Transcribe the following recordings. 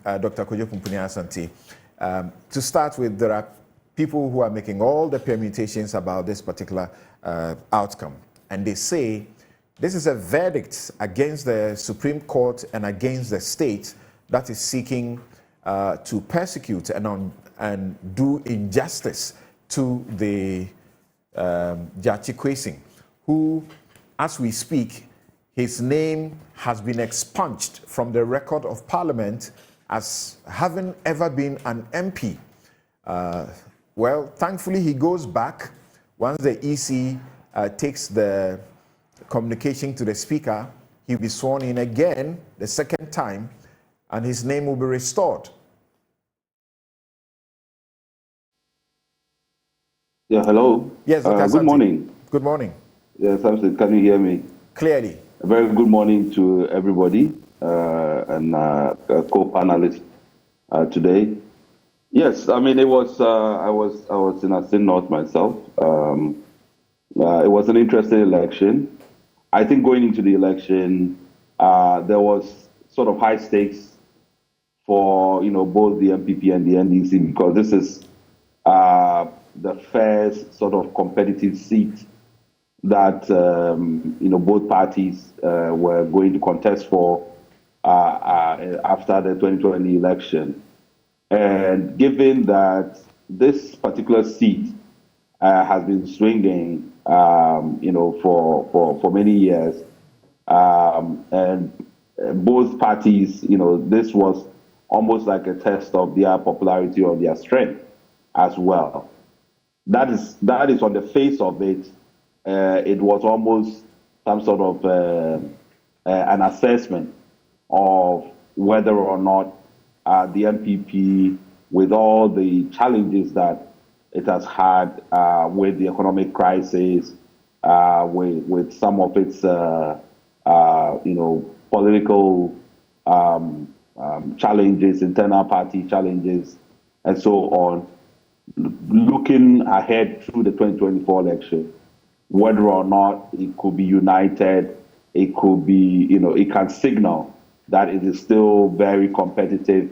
Dr. Kojo Pumpuni Asante. To start with, there are people who are making all the permutations about this particular outcome. And they say this is a verdict against the Supreme Court and against the state that is seeking to persecute and do injustice to the Gyakye Quayson, who, as we speak, his name has been expunged from the record of Parliament as having ever been an MP. Well, thankfully, he goes back once the EC takes the communication to the Speaker. He'll be sworn in again the second time, and his name will be restored. Yeah, hello. Yes, Dr. Good morning. Good morning. Yes, can you hear me? Clearly. A very good morning to everybody and co-panelists today. Yes, I mean, it was. I was in Assin North myself. It was an interesting election. I think going into the election, there was sort of high stakes for both the NPP and the NDC, because this is the first sort of competitive seat that both parties were going to contest for after the 2020 election. And given that this particular seat has been swinging, for many years, and both parties, this was almost like a test of their popularity or their strength as well. That is on the face of it. It was almost some sort of an assessment of whether or not the NPP, with all the challenges that it has had with the economic crisis, with some of its political challenges, internal party challenges, and so on, looking ahead through the 2024 election, whether or not it could be united, it could be, it can signal that it is still very competitive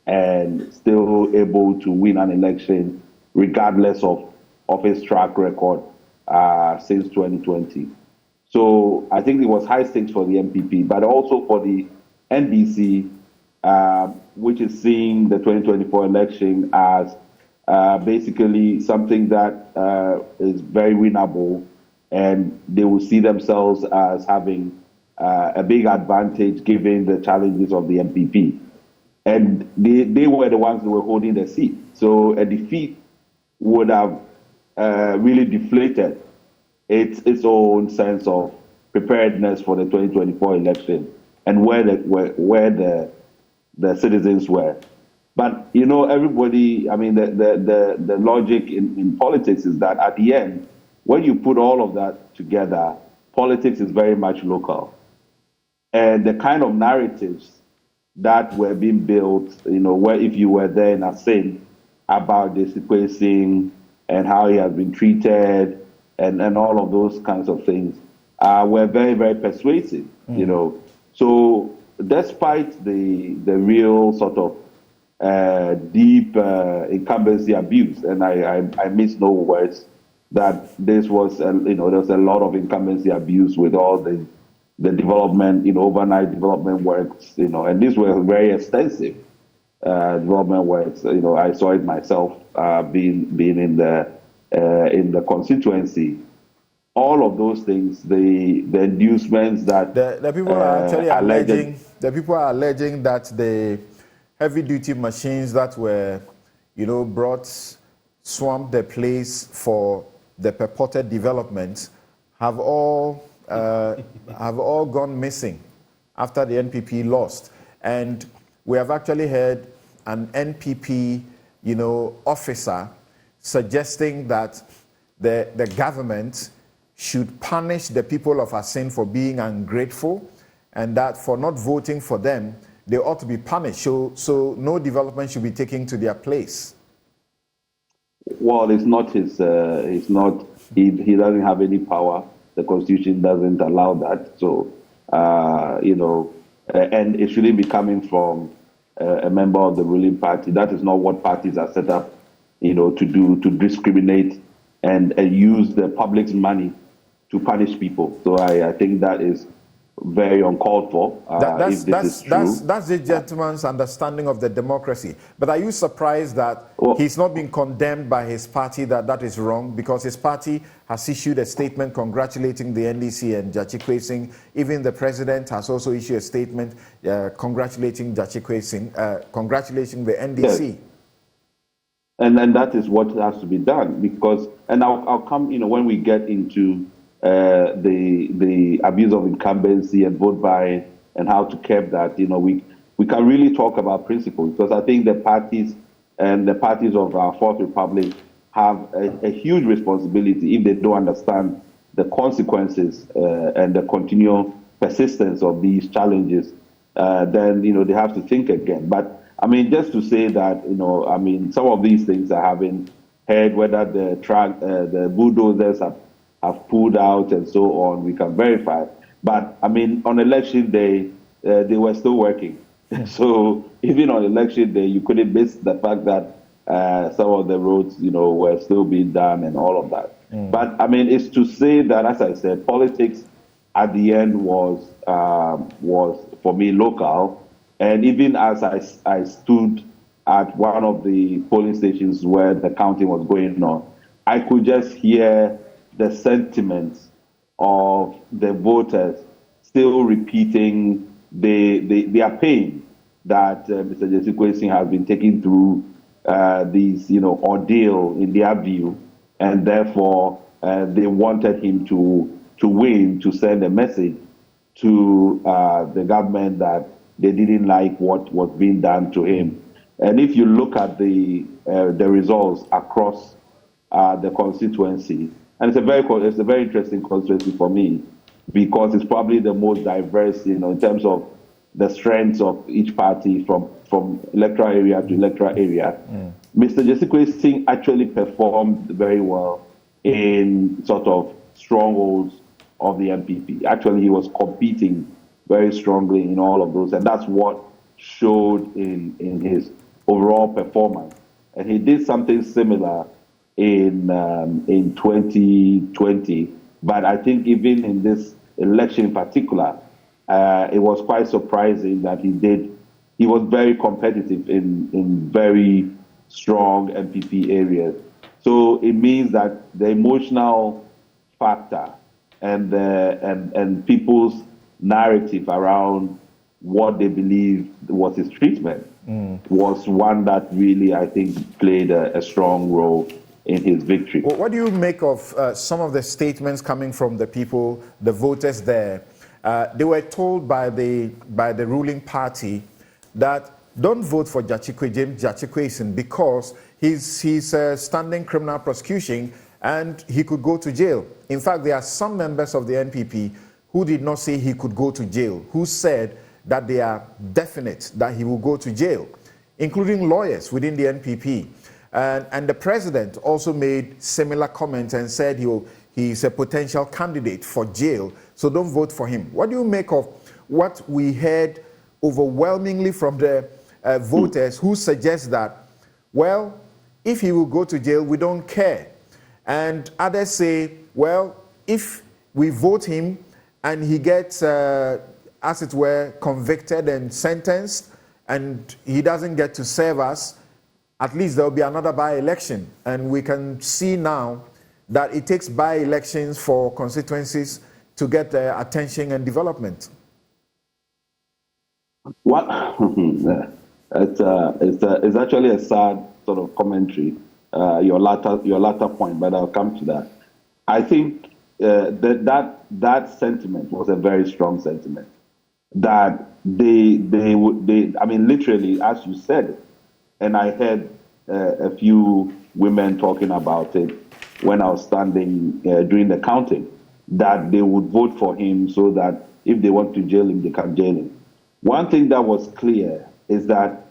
and still able to win an election regardless of its track record since 2020. So I think it was high stakes for the NPP, but also for the NDC, which is seeing the 2024 election as basically something that is very winnable, and they will see themselves as having a big advantage given the challenges of the NPP. And they were the ones who were holding the seat. So a defeat would have really deflated its own sense of preparedness for the 2024 election and where the citizens were. But everybody, I mean, the logic in politics is that at the end, when you put all of that together, politics is very much local. And the kind of narratives that were being built, where if you were there in Assin about the sequencing and how he has been treated and all of those kinds of things were very, very persuasive, So despite the real sort of deep incumbency abuse, and I miss no words, that this was, there was a lot of incumbency abuse with all the development, overnight development works, and these were very extensive development works. I saw it myself, being in the constituency. All of those things, the inducements that the people are actually alleging. The people are alleging that the heavy-duty machines that were, swamped the place for the purported development have all gone missing after the NPP lost. And we have actually heard an NPP, officer suggesting that the government should punish the people of Assin for being ungrateful, and that for not voting for them, they ought to be punished. So no development should be taken to their place. Well, it's not his. He doesn't have any power. The Constitution doesn't allow that. So, and it shouldn't be coming from a member of the ruling party. That is not what parties are set up, to do, to discriminate and use the public's money to punish people. So I think that is very uncalled for. If this is true. That's the gentleman's understanding of the democracy. But are you surprised that he's not been condemned by his party, that is wrong? Because his party has issued a statement congratulating the NDC and Jachikwe Singh. Even the president has also issued a statement congratulating Jachikwe Singh, congratulating the NDC. Yes. And then that is what has to be done, because, and I'll come, when we get into the abuse of incumbency and vote buying and how to curb that, we can really talk about principles, because I think the parties of our Fourth Republic have a huge responsibility. If they don't understand the consequences and the continual persistence of these challenges, then they have to think again. But I mean, just to say that some of these things I haven't heard, whether the bulldozers have pulled out and so on, we can verify. But I mean, on election day, they were still working. So even on election day, you couldn't miss the fact that some of the roads, were still being done and all of that. But I mean, it's to say that, as I said, politics at the end was for me local. And even as I stood at one of the polling stations where the counting was going on, I could just hear the sentiments of the voters still repeating their pain that Mr. Jachikwe Singh has been taking through these, ordeal in their view, and therefore they wanted him to win, to send a message to the government that they didn't like what was being done to him. And if you look at the results across the constituency, and it's a very interesting constituency for me, because it's probably the most diverse, in terms of the strengths of each party from electoral area to electoral area. Mr. Jachikwe Singh actually performed very well in sort of strongholds of the NPP. Actually, he was competing very strongly in all of those, and that's what showed in his overall performance. And he did something similar in 2020, but I think even in this election in particular, it was quite surprising that he was very competitive in very strong NPP areas. So it means that the emotional factor and people's narrative around what they believe was his treatment was one that really, I think, played a strong role in his victory. Well, what do you make of some of the statements coming from the people, the voters there? They were told by the ruling party that don't vote for James Jachikwe Singh because he's standing criminal prosecution and he could go to jail. In fact, there are some members of the NPP who did not say he could go to jail, who said that they are definite that he will go to jail, including lawyers within the NPP. And the president also made similar comments and said he's a potential candidate for jail, so don't vote for him. What do you make of what we heard overwhelmingly from the voters who suggest that, well, if he will go to jail, we don't care? And others say, well, if we vote him and he gets, as it were, convicted and sentenced, and he doesn't get to serve us, at least there will be another by-election. And we can see now that it takes by-elections for constituencies to get attention and development. What? It's actually a sad sort of commentary, your latter point, but I'll come to that. I think that sentiment was a very strong sentiment. That they I mean, literally, as you said, and I heard a few women talking about it when I was standing during the counting, that they would vote for him so that if they want to jail him, they can jail him. One thing that was clear is that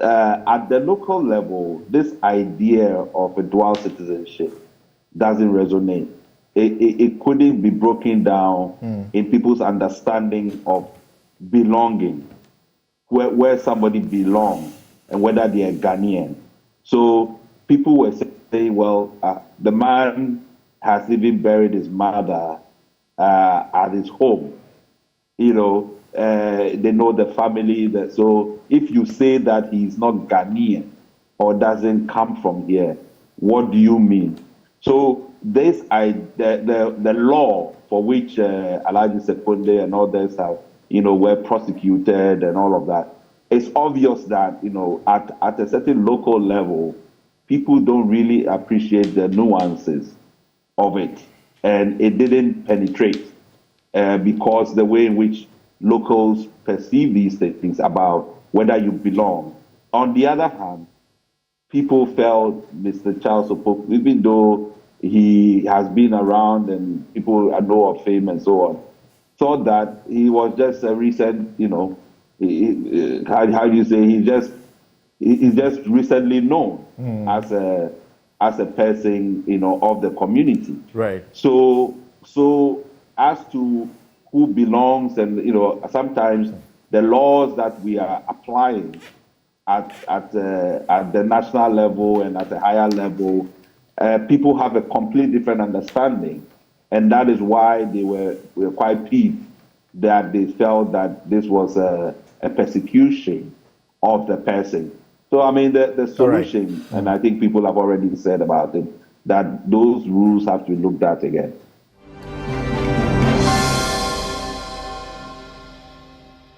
at the local level, this idea of a dual citizenship doesn't resonate. It couldn't be broken down in people's understanding of belonging where somebody belongs and whether they are Ghanaian. So people were saying, well, the man has even buried his mother at his home. They know the family. So if you say that he's not Ghanaian or doesn't come from here, what do you mean? So the law for which Alhaji Sekonde and others have, were prosecuted and all of that, it's obvious that, at a certain local level, people don't really appreciate the nuances of it. And it didn't penetrate because the way in which locals perceive these things about whether you belong. On the other hand, people felt Mr. Charles Opoku, even though he has been around and people know of him and so on, thought that he was just a recent, how do you say, he's just recently known as a person, of the community. Right. So as to who belongs, and sometimes the laws that we are applying at the national level and at a higher level, people have a completely different understanding, and that is why they were quite peeved that they felt that this was a persecution of the person. So I mean the solution, and I think people have already said about it, that those rules have to be looked at again.